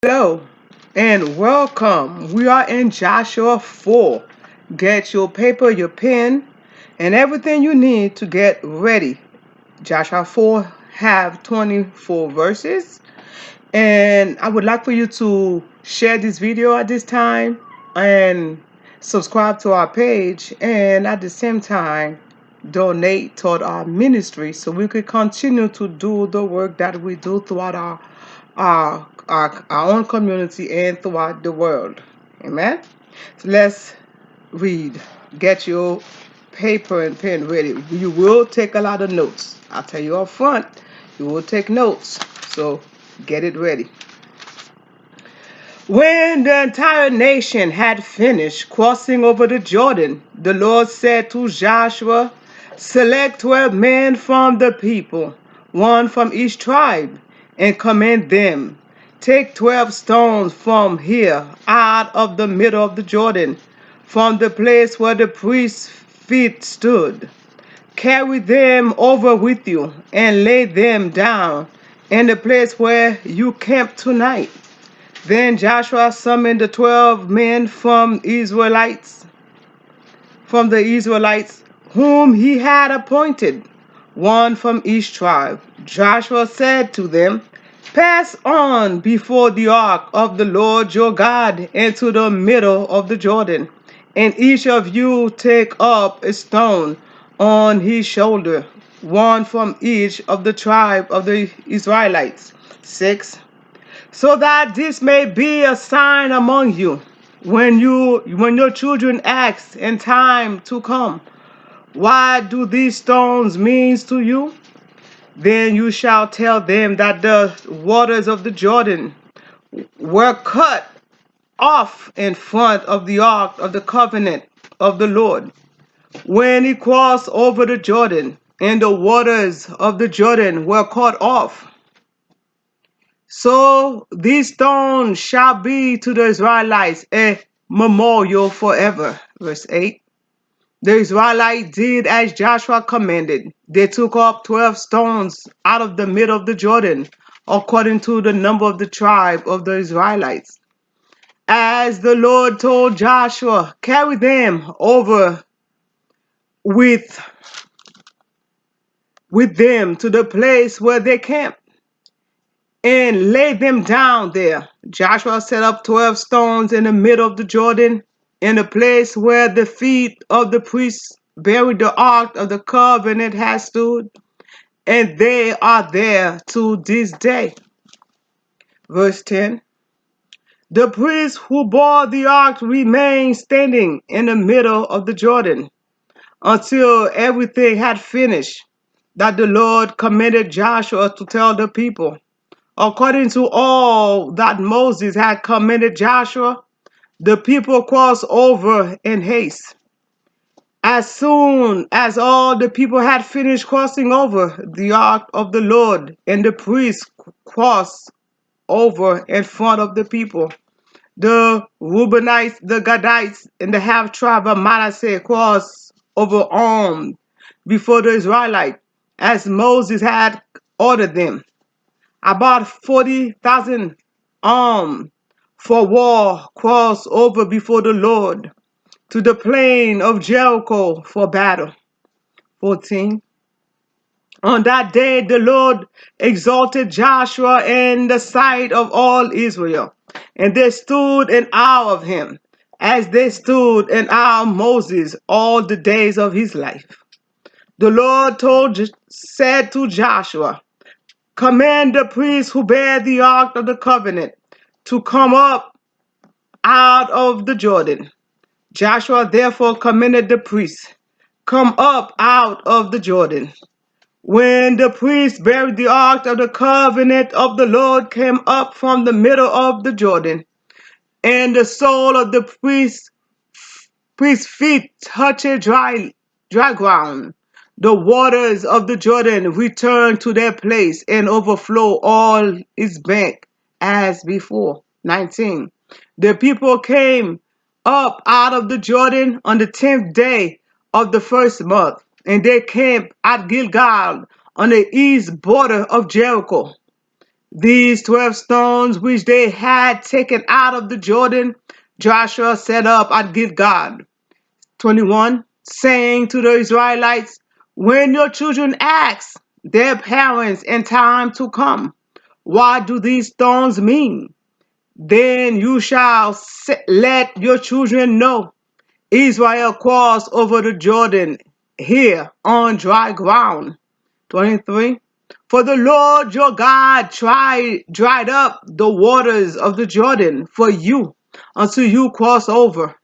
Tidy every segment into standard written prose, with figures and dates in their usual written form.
Hello and welcome. We are in Joshua 4. Get your paper, your pen, and everything you need to get ready. Joshua 4 have 24 verses, and I would like for you to share this video at this time and subscribe to our page, and at the same time donate toward our ministry so we could continue to do the work that we do throughout our own community and throughout the world. Amen. So let's read. Get your paper and pen ready. You will take a lot of notes. I'll tell you up front, you will take notes. So get it ready. When the entire nation had finished crossing over the Jordan, the Lord said to Joshua, "Select 12 men from the people, one from each tribe, and command them. Take 12 stones from here, out of the middle of the Jordan, from the place where the priest's feet stood. Carry them over with you, and lay them down in the place where you camp tonight." Then Joshua summoned the 12 men from the Israelites, whom he had appointed, one from each tribe. Joshua said to them, "Pass on before the ark of the Lord your God into the middle of the Jordan, and each of you take up a stone on his shoulder, one from each of the tribe of the Israelites." 6. So that this may be a sign among you when your children ask in time to come, "What do these stones mean to you?" Then you shall tell them that the waters of the Jordan were cut off in front of the ark of the covenant of the Lord when he crossed over the Jordan, and the waters of the Jordan were cut off. So these stones shall be to the Israelites a memorial forever. Verse 8. The Israelites did as Joshua commanded. They took up 12 stones out of the middle of the Jordan, according to the number of the tribe of the Israelites. As the Lord told Joshua, carry them over with them to the place where they camped, and lay them down there. Joshua set up 12 stones in the middle of the Jordan, in the place where the feet of the priests buried the ark of the covenant had stood, and they are there to this day. Verse 10. The priests who bore the ark remained standing in the middle of the Jordan until everything had finished that the Lord commanded Joshua to tell the people. According to all that Moses had commanded Joshua, the people crossed over in haste. As soon as all the people had finished crossing over, the ark of the Lord and the priests crossed over in front of the people. The Reubenites, the Gadites, and the half tribe of Manasseh crossed over armed before the Israelites, as Moses had ordered them. About 40,000 armed for war crossed over before the Lord to the plain of Jericho for battle. 14. On that day the Lord exalted Joshua in the sight of all Israel, and they stood in awe of him, as they stood in awe of Moses all the days of his life. The Lord said to Joshua, "Command the priests who bear the ark of the covenant to come up out of the Jordan." Joshua therefore commanded the priests, "Come up out of the Jordan." When the priests buried the ark of the covenant of the Lord came up from the middle of the Jordan, and the sole of the priest's feet touched dry ground, the waters of the Jordan returned to their place and overflow all its bank as before. 19. The people came up out of the Jordan on the 10th day of the first month, and they camped at Gilgal on the east border of Jericho. These 12 stones which they had taken out of the Jordan, Joshua set up at Gilgal. 21, saying to the Israelites, when your children ask their parents in time to come, what do these stones mean? Then you shall let your children know Israel crossed over the Jordan here on dry ground. 23. For the Lord your God dried up the waters of the Jordan for you until you cross over,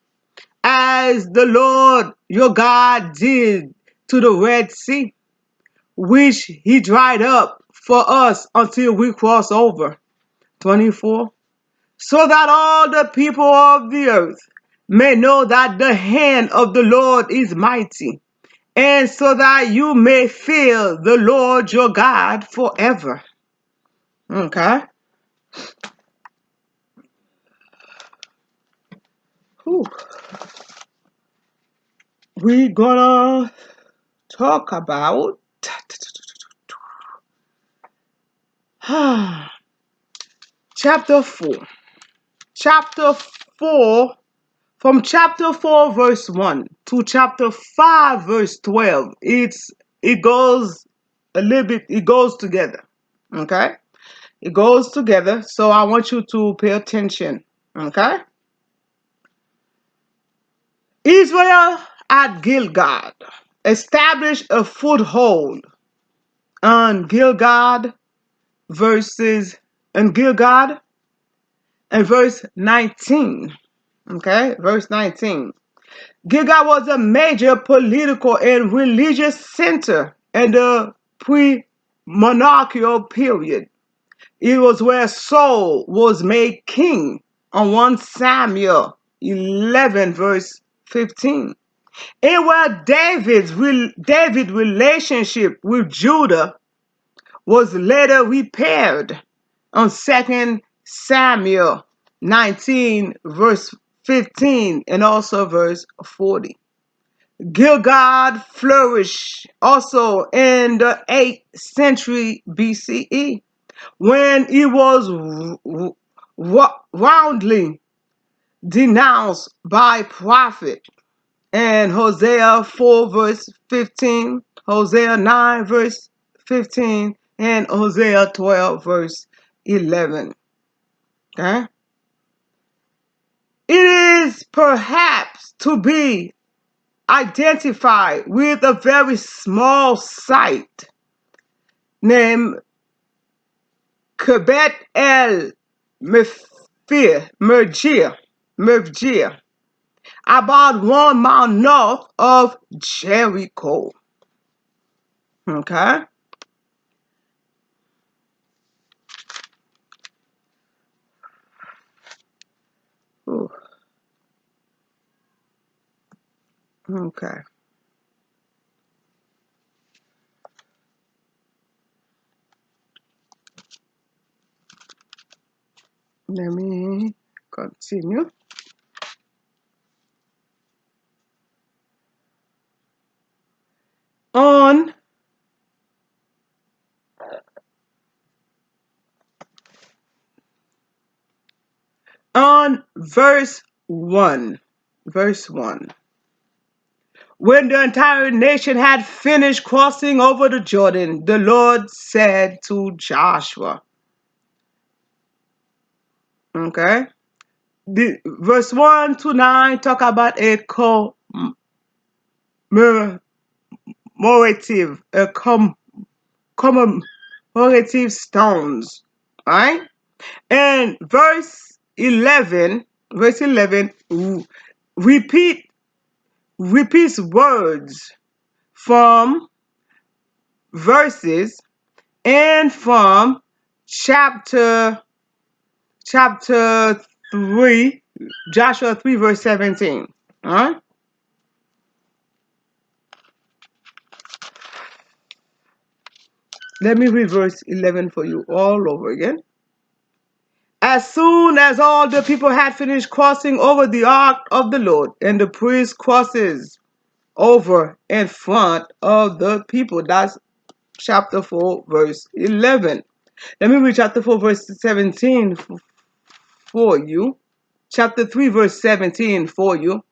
as the Lord your God did to the Red Sea, which he dried up for us until we cross over. 24. So that all the people of the earth may know that the hand of the Lord is mighty, and so that you may fear the Lord your God forever. Okay. Whew. We're gonna talk about chapter 4. Chapter 4, from chapter 4 verse 1 to chapter 5 verse 12. It goes a little bit, it goes together. Okay? It goes together, so I want you to pay attention. Okay? Israel at Gilgal established a foothold on Gilgal verses and Gilgal and verse 19. Okay, verse 19. Gilgal was a major political and religious center in the pre-monarchical period. It was where Saul was made king on 1 Samuel 11 verse 15. And where David's relationship with Judah was later repaired on 2 Samuel 19 verse 15 and also verse 40. Gilgal flourished also in the 8th century BCE when it was roundly denounced by prophet and Hosea 4 verse 15, Hosea 9 verse 15, and Hosea 12 verse 11. Okay? It is perhaps to be identified with a very small site named Kebet el Merjir, about 1 mile north of Jericho. Okay? Ooh. Okay. Let me continue. On verse 1. Verse 1. When the entire nation had finished crossing over the Jordan, the Lord said to Joshua. Okay? Verse 1 to 9 talk about a commemorative stones. Right? And verse 11 repeats words from verses and from chapter 3, Joshua 3 verse 17. Huh? Let me read verse 11 for you all over again. As soon as all the people had finished crossing over the ark of the Lord, and the priest crosses over in front of the people. That's chapter 4, verse 11. Let me read chapter 4, verse 17 for you. Chapter 3, verse 17 for you.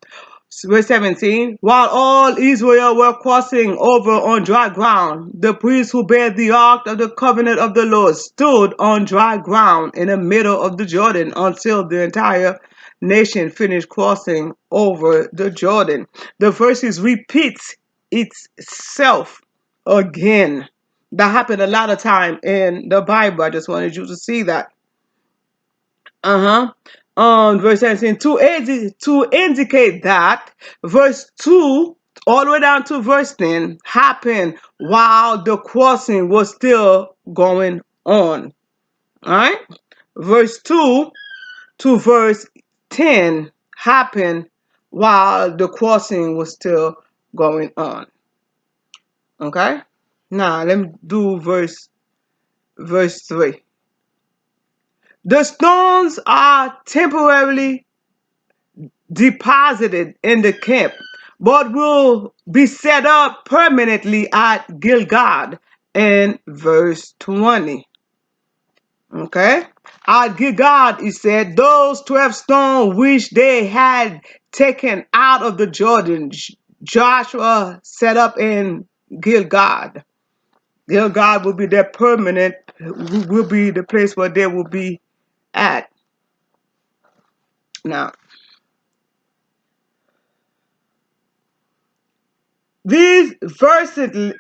Verse 17, while all Israel were crossing over on dry ground, the priests who bare the ark of the covenant of the Lord stood on dry ground in the middle of the Jordan until the entire nation finished crossing over the Jordan. The verses repeats itself again. That happened a lot of time in the Bible. I just wanted you to see that. Verse 17 to indicate that verse 2 all the way down to verse 10 happened while the crossing was still going on. All right, verse 2 to verse 10 happened while the crossing was still going on. Okay, now let me do verse 3. The stones are temporarily deposited in the camp, but will be set up permanently at Gilgal in verse 20. Okay? At Gilgal, he said, those 12 stones which they had taken out of the Jordan, Joshua set up in Gilgal. Gilgal will be their permanent, will be the place where they will be at. Now, these verses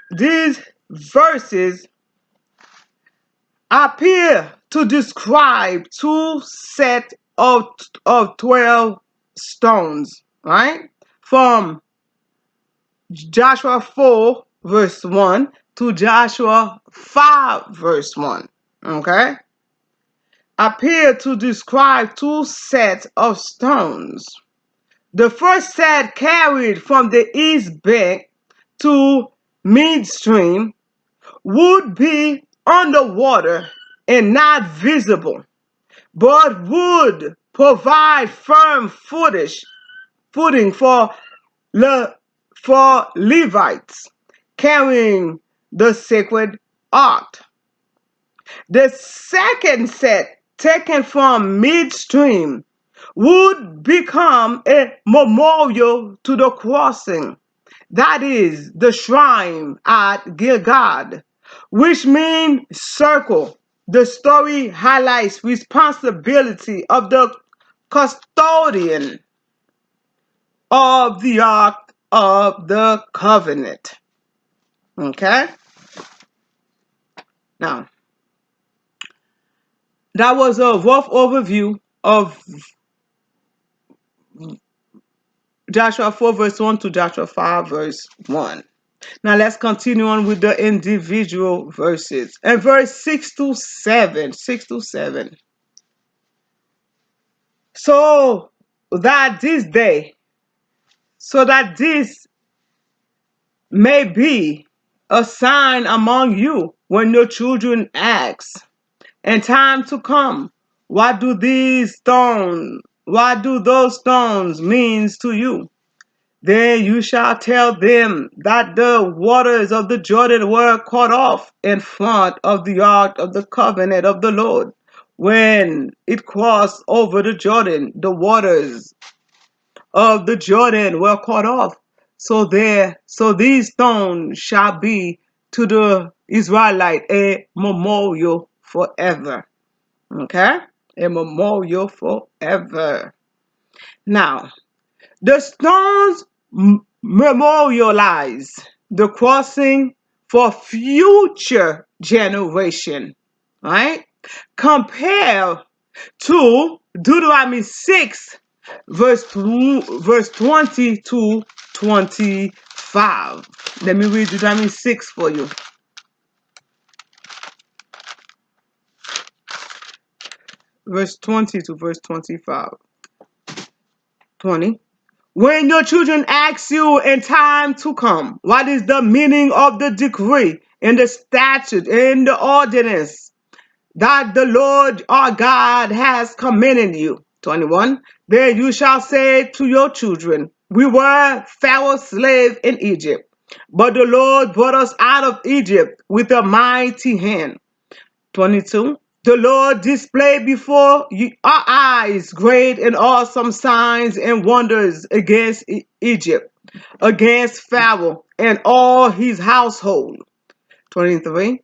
appear to describe two sets of 12 stones, right? From Joshua 4 verse 1 to Joshua 5 verse 1. Okay? Appear to describe two sets of stones. The first set carried from the east bank to midstream would be underwater and not visible, but would provide firm footing for Levites carrying the sacred ark. The second set, taken from midstream, would become a memorial to the crossing. That is the shrine at Gilgal, which means circle. The story highlights responsibility of the custodian of the Ark of the Covenant. Okay? Now, that was a rough overview of Joshua 4 verse 1 to Joshua 5 verse 1. Now let's continue on with the individual verses. And verse 6 to 7. 6 to 7. So that this may be a sign among you when your children ask, in time to come, what do those stones means to you? Then you shall tell them that the waters of the Jordan were cut off in front of the ark of the covenant of the Lord. When it crossed over the Jordan, the waters of the Jordan were cut off. So these stones shall be to the Israelite a memorial forever. Okay? A memorial forever. Now, the stones memorialize the crossing for future generation, right? Compare to Deuteronomy 6, verse 20 to 25. Let me read Deuteronomy 6 for you. Verse 20 to verse 25. 20. When your children ask you in time to come, what is the meaning of the decree and the statute and the ordinance that the Lord our God has commanded you? 21. Then you shall say to your children, we were Pharaoh's slave in Egypt, but the Lord brought us out of Egypt with a mighty hand. 22. The Lord displayed before our eyes great and awesome signs and wonders against Egypt, against Pharaoh and all his household. 23.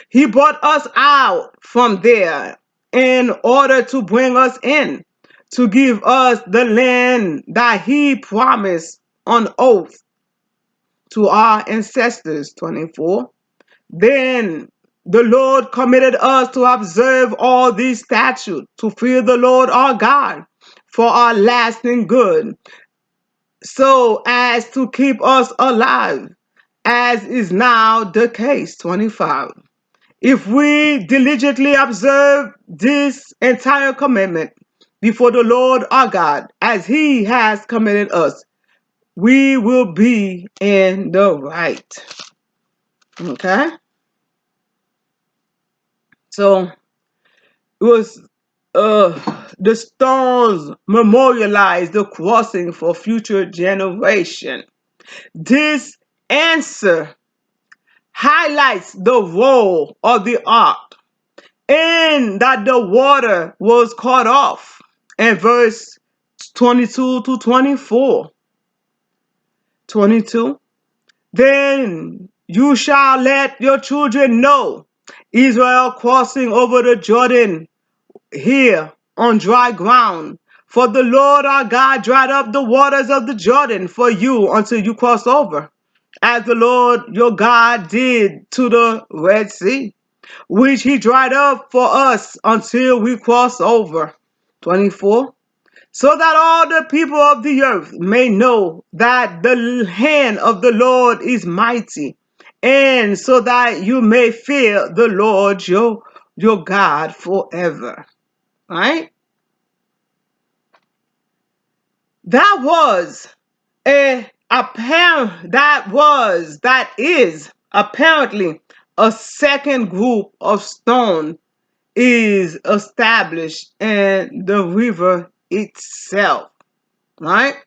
He brought us out from there in order to bring us in, to give us the land that he promised on oath to our ancestors. 24. Then the Lord committed us to observe all these statutes, to fear the Lord our God for our lasting good, so as to keep us alive, as is now the case. 25. If we diligently observe this entire commandment before the Lord our God, as he has commanded us, we will be in the right. Okay? So it was the stones memorialize the crossing for future generation. This answer highlights the role of the ark and that the water was cut off in verse 22 to 24. 22. Then you shall let your children know Israel crossing over the Jordan here on dry ground. For the Lord our God dried up the waters of the Jordan for you until you cross over, as the Lord your God did to the Red Sea, which he dried up for us until we cross over. 24. So that all the people of the earth may know that the hand of the Lord is mighty, and so that you may fear the Lord your God forever. Right? That was that is apparently a second group of stone is established in the river itself. Right?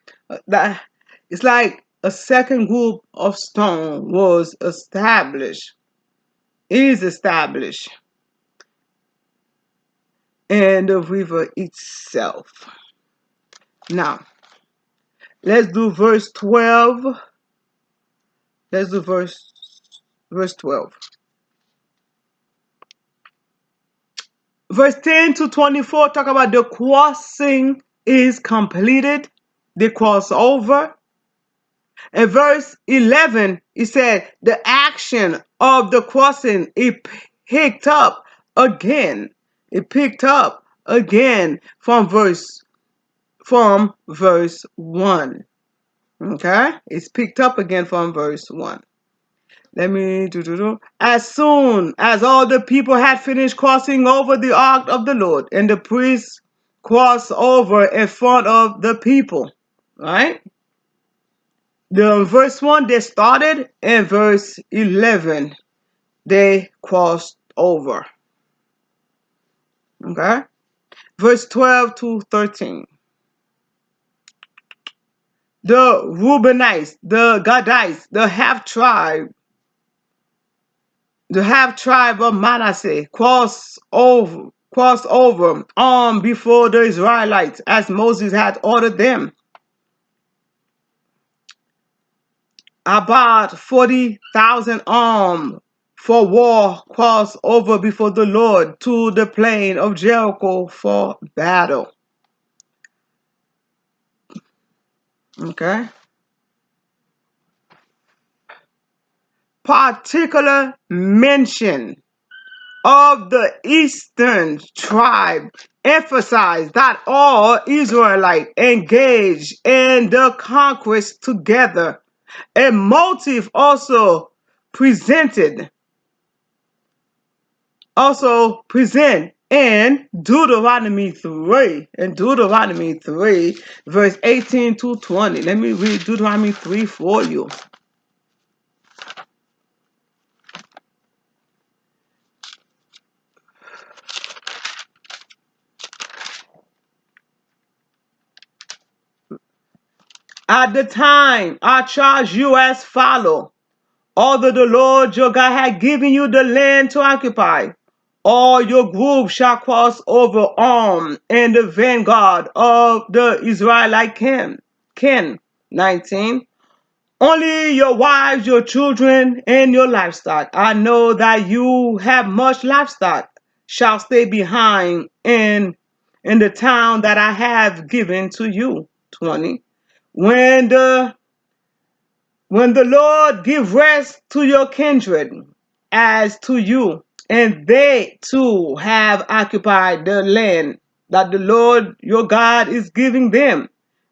That it's like a second group of stone was established, is established in the river itself. Now, let's do verse 12. Let's do verse 12. Verse 10 to 24 talk about the crossing is completed, the crossover. In verse 11, it said the action of the crossing, it picked up again. It picked up again from verse 1. Okay? It's picked up again from verse 1. Let me do. As soon as all the people had finished crossing over the ark of the Lord, and the priests crossed over in front of the people. Right? The verse 1 they started, and verse 11 they crossed over. Okay? Verse 12 to 13. The Reubenites, the Gadites, the half tribe of Manasseh crossed over before the Israelites as Moses had ordered them. About 40,000 armed for war crossed over before the Lord to the plain of Jericho for battle. Okay? Particular mention of the eastern tribe emphasized that all Israelites engaged in the conquest together. A motive also present in Deuteronomy 3, verse 18 to 20. Let me read Deuteronomy 3 for you. At the time, I charge you as follow. Although the Lord your God had given you the land to occupy, All your group shall cross over armed in the vanguard of the Israelite kin. 19. Only your wives, your children, and your livestock. I know that you have much livestock, shall stay behind in the town that I have given to you. 20. When the Lord give rest to your kindred as to you, and they too have occupied the land that the Lord your God is giving them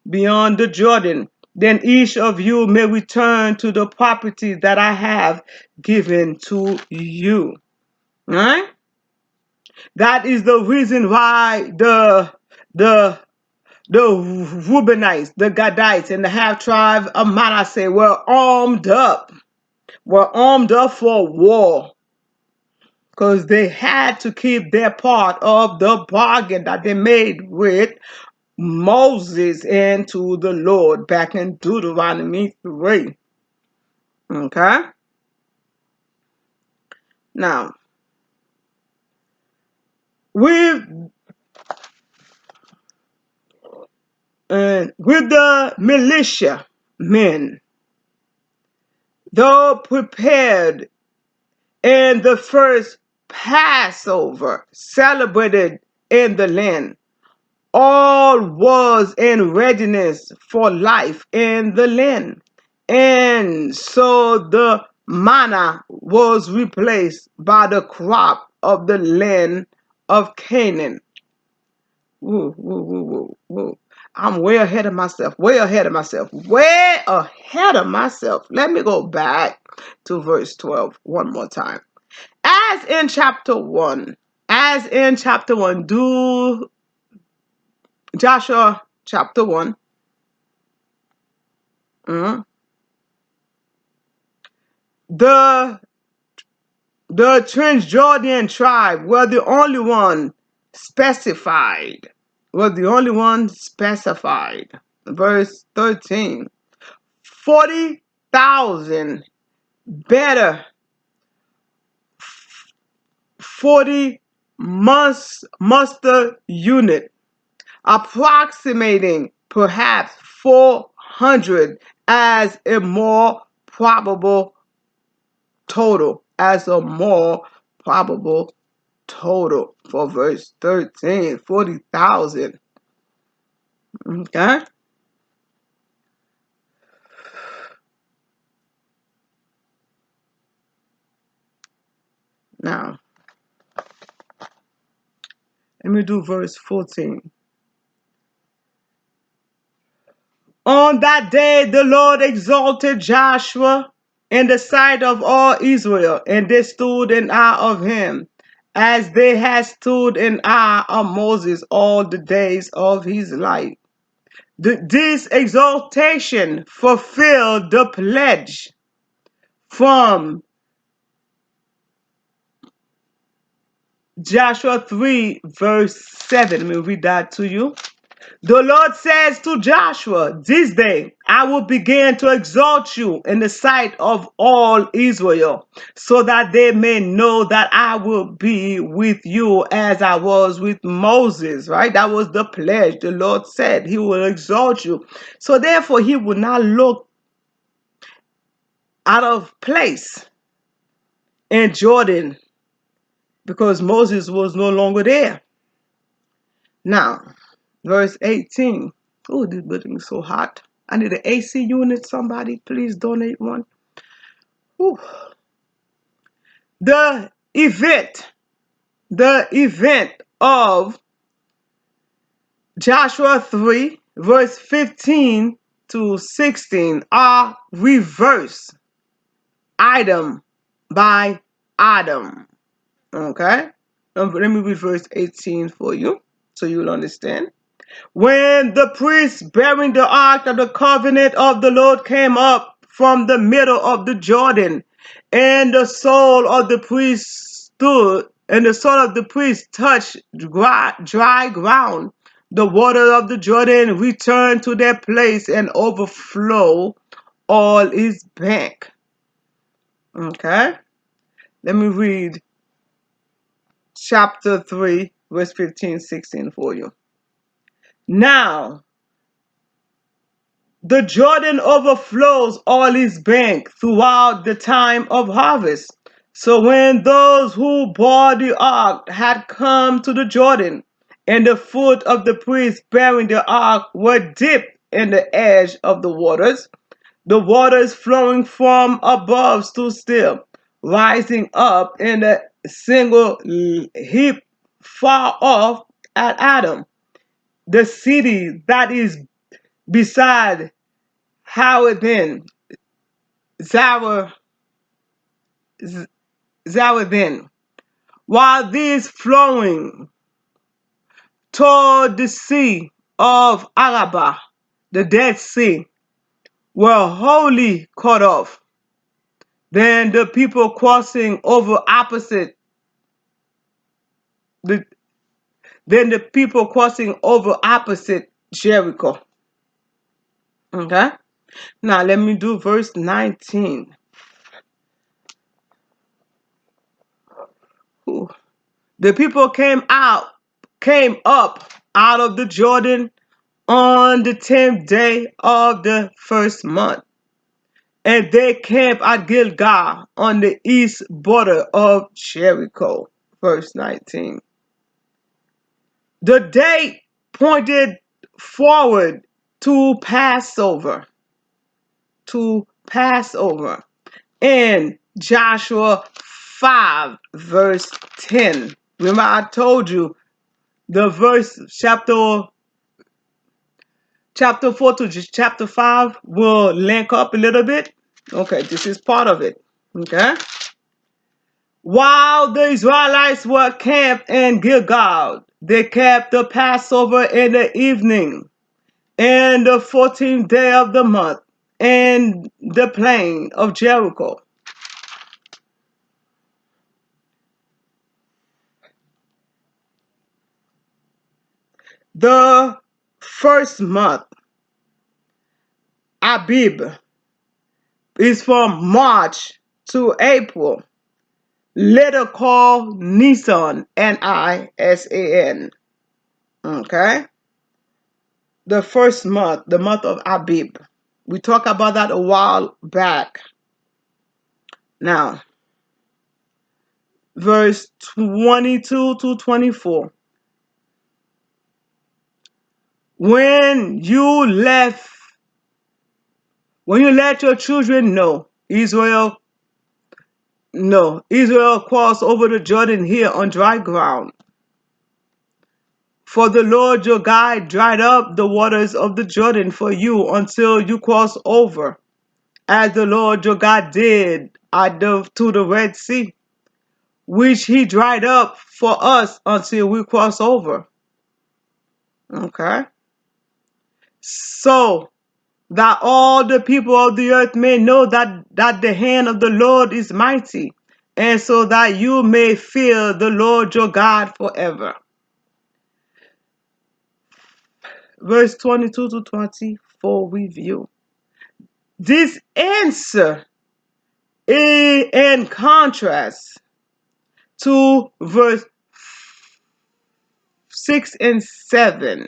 beyond the Jordan, then each of you may return to the property that I have given to you. Right? That is the reason why the Reubenites, the Gadites, and the half tribe of Manasseh were armed up. Were armed up for war, because they had to keep their part of the bargain that they made with Moses and to the Lord back in Deuteronomy 3. Okay? Now, with the militia men, though prepared in the first Passover celebrated in the land, all was in readiness for life in the land. And so the manna was replaced by the crop of the land of Canaan. Woo, woo, woo, woo, woo. I'm way ahead of myself, way ahead of myself, way ahead of myself. Let me go back to verse 12 one more time. As in chapter 1, do Joshua chapter 1. The Transjordan tribe were the only one specified. Verse 13. 40,000 better 40 muster unit, approximating perhaps 400 as a more probable total, for verse 13, 40,000. Okay? Now, let me do verse 14. On that day, the Lord exalted Joshua in the sight of all Israel, and they stood in awe of him, as they had stood in awe of Moses all the days of his life. This exaltation fulfilled the pledge from Joshua 3, verse 7. Let me read that to you. The Lord says to Joshua, this day I will begin to exalt you in the sight of all Israel, so that they may know that I will be with you as I was with Moses, right? That was the pledge. The Lord said he will exalt you. So therefore he will not look out of place in Jordan, because Moses was no longer there. Now, verse 18. Oh, this building is so hot. I need an AC unit. Somebody, please donate one. Whew. The event of Joshua 3, verse 15 to 16 are reversed item by item. Okay? Let me read verse 18 for you so you'll understand. When the priest bearing the ark of the covenant of the Lord came up from the middle of the Jordan, and the sole of the priest touched dry ground, the water of the Jordan returned to their place and overflow all its bank. Okay? Let me read chapter 3, verse 15, 16 for you. Now, the Jordan overflows all its bank throughout the time of harvest. So when those who bore the ark had come to the Jordan, and the foot of the priest bearing the ark were dipped in the edge of the waters flowing from above stood still, rising up in a single heap far off at Adam, the city that is beside Howithin, Zawa, Zawathin, while these flowing toward the sea of Arabah, the Dead Sea, were wholly cut off. Then the people crossing over the opposite Jericho. Okay? Now let me do verse 19. Ooh. The people came up out of the Jordan on the 10th day of the first month, and they camped at Gilgal on the east border of Jericho. Verse 19. The date pointed forward to Passover, in Joshua 5, verse 10. Remember, I told you the verse chapter 4 to chapter 5 will link up a little bit. Okay, this is part of it. Okay. While the Israelites were camped in Gilgal, they kept the Passover in the evening, and the 14th day of the month, in the plain of Jericho. The first month, Abib, is from March to April, later called Nisan, Nisan. Okay? The first month, the month of Abib. We talked about that a while back. Now, verse 22 to 24. When you let your children know, Israel crossed over the Jordan here on dry ground. For the Lord your God dried up the waters of the Jordan for you until you cross over, as the Lord your God did to the Red Sea, which he dried up for us until we cross over. Okay? So that all the people of the earth may know that the hand of the Lord is mighty, and so that you may fear the Lord your God forever. Verse 22 to 24 review. This answer is in contrast to verse 6 and 7.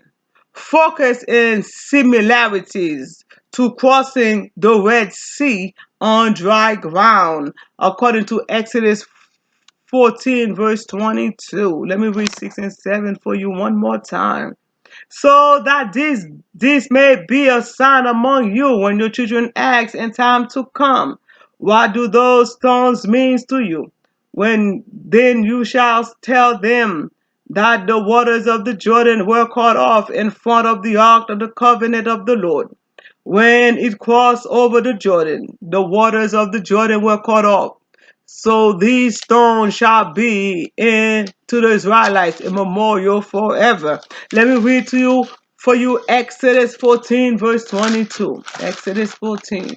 Focus in similarities to crossing the Red Sea on dry ground, according to Exodus 14, verse 22. Let me read 6 and 7 for you one more time. So that this may be a sign among you when your children ask in time to come, what do those stones mean to you? When then you shall tell them that the waters of the Jordan were cut off in front of the ark of the covenant of the Lord. When it crossed over the Jordan, the waters of the Jordan were cut off. So these stones shall be to the Israelites a memorial forever. Let me read for you Exodus 14, verse 22. Exodus 14.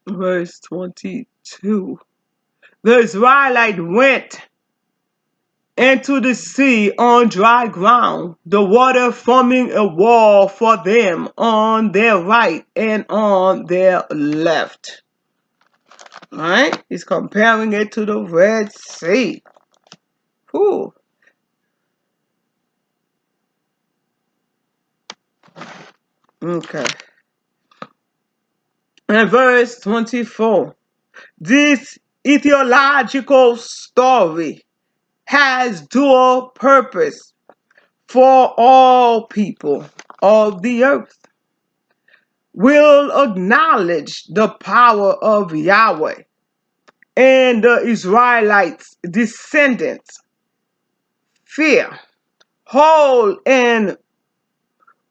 Verse 22. The Israelite went and to the sea on dry ground, the water forming a wall for them on their right and on their left. All right? He's comparing it to the Red Sea. Whew. Okay. And verse 24. This etiological story has dual purpose for all people of the earth. Will acknowledge the power of Yahweh and the Israelites' descendants fear, hold, and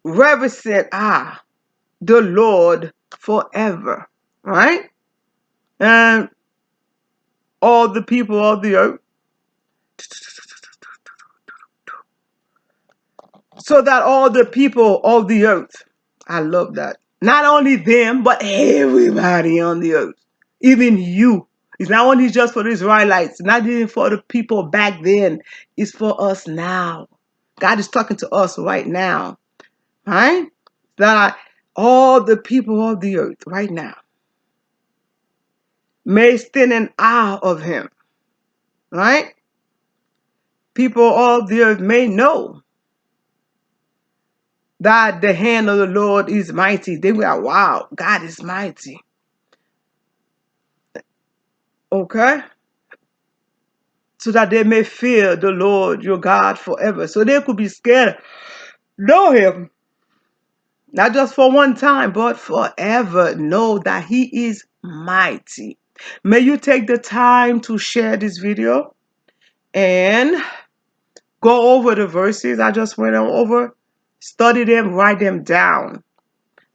reverence the Lord forever. Right? And all the people of the earth, so that all the people of the earth, I love that. Not only them, but everybody on the earth, even you. It's not only just for the Israelites, not even for the people back then. It's for us now. God is talking to us right now, right? That all the people of the earth right now may stand in awe of him, right? People of the earth may know that the hand of the Lord is mighty. They were, wow, God is mighty. Okay? So that they may fear the Lord your God forever. So they could be scared. Know him. Not just for one time, but forever. Know that he is mighty. May you take the time to share this video and go over the verses I just went over. Study them, write them down.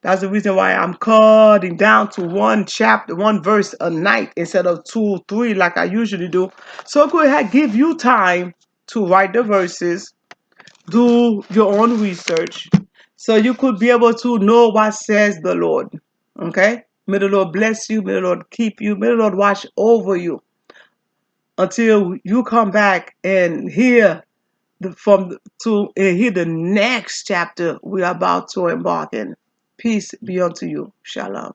That's the reason why I'm cutting down to one chapter, one verse a night instead of 2, 3 like I usually do. So go ahead, give you time to write the verses, do your own research, so you could be able to know what says the Lord. Okay? May the Lord bless you. May the Lord keep you. May the Lord watch over you until you come back and hear hear the next chapter we are about to embark in. Peace be unto you. Shalom.